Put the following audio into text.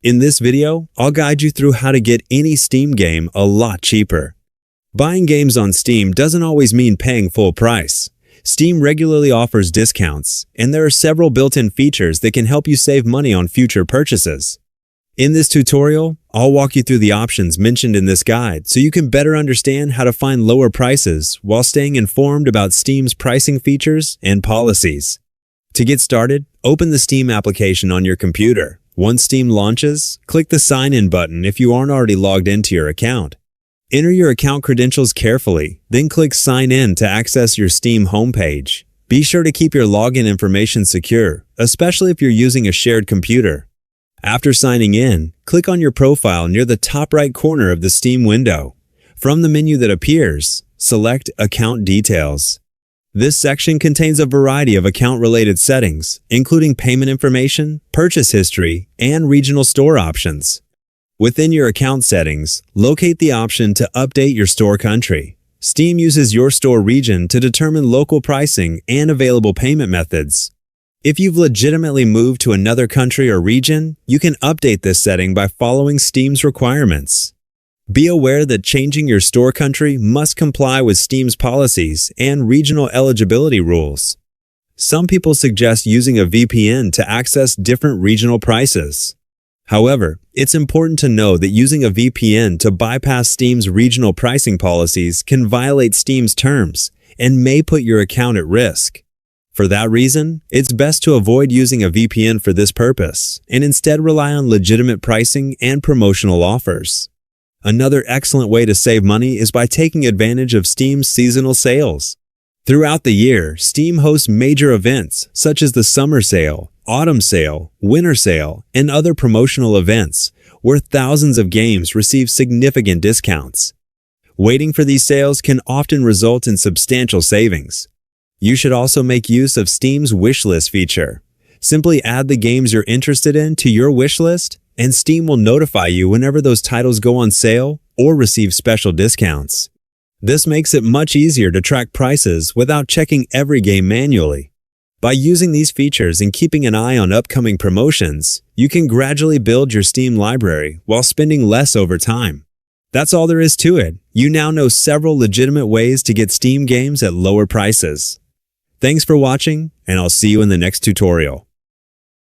In this video, I'll guide you through how to get any Steam game a lot cheaper. Buying games on Steam doesn't always mean paying full price. Steam regularly offers discounts, and there are several built-in features that can help you save money on future purchases. In this tutorial, I'll walk you through the options mentioned in this guide so you can better understand how to find lower prices while staying informed about Steam's pricing features and policies. To get started, open the Steam application on your computer. Once Steam launches, click the Sign In button if you aren't already logged into your account. Enter your account credentials carefully, then click Sign In to access your Steam homepage. Be sure to keep your login information secure, especially if you're using a shared computer. After signing in, click on your profile near the top right corner of the Steam window. From the menu that appears, select Account Details. This section contains a variety of account-related settings, including payment information, purchase history, and regional store options. Within your account settings, locate the option to update your store country. Steam uses your store region to determine local pricing and available payment methods. If you've legitimately moved to another country or region, you can update this setting by following Steam's requirements. Be aware that changing your store country must comply with Steam's policies and regional eligibility rules. Some people suggest using a VPN to access different regional prices. However, it's important to know that using a VPN to bypass Steam's regional pricing policies can violate Steam's terms and may put your account at risk. For that reason, it's best to avoid using a VPN for this purpose and instead rely on legitimate pricing and promotional offers. Another excellent way to save money is by taking advantage of Steam's seasonal sales. Throughout the year, Steam hosts major events such as the summer sale, autumn sale, winter sale, and other promotional events where thousands of games receive significant discounts. Waiting for these sales can often result in substantial savings. You should also make use of Steam's wishlist feature. Simply add the games you're interested in to your wishlist, and Steam will notify you whenever those titles go on sale or receive special discounts. This makes it much easier to track prices without checking every game manually. By using these features and keeping an eye on upcoming promotions, you can gradually build your Steam library while spending less over time. That's all there is to it. You now know several legitimate ways to get Steam games at lower prices. Thanks for watching, and I'll see you in the next tutorial.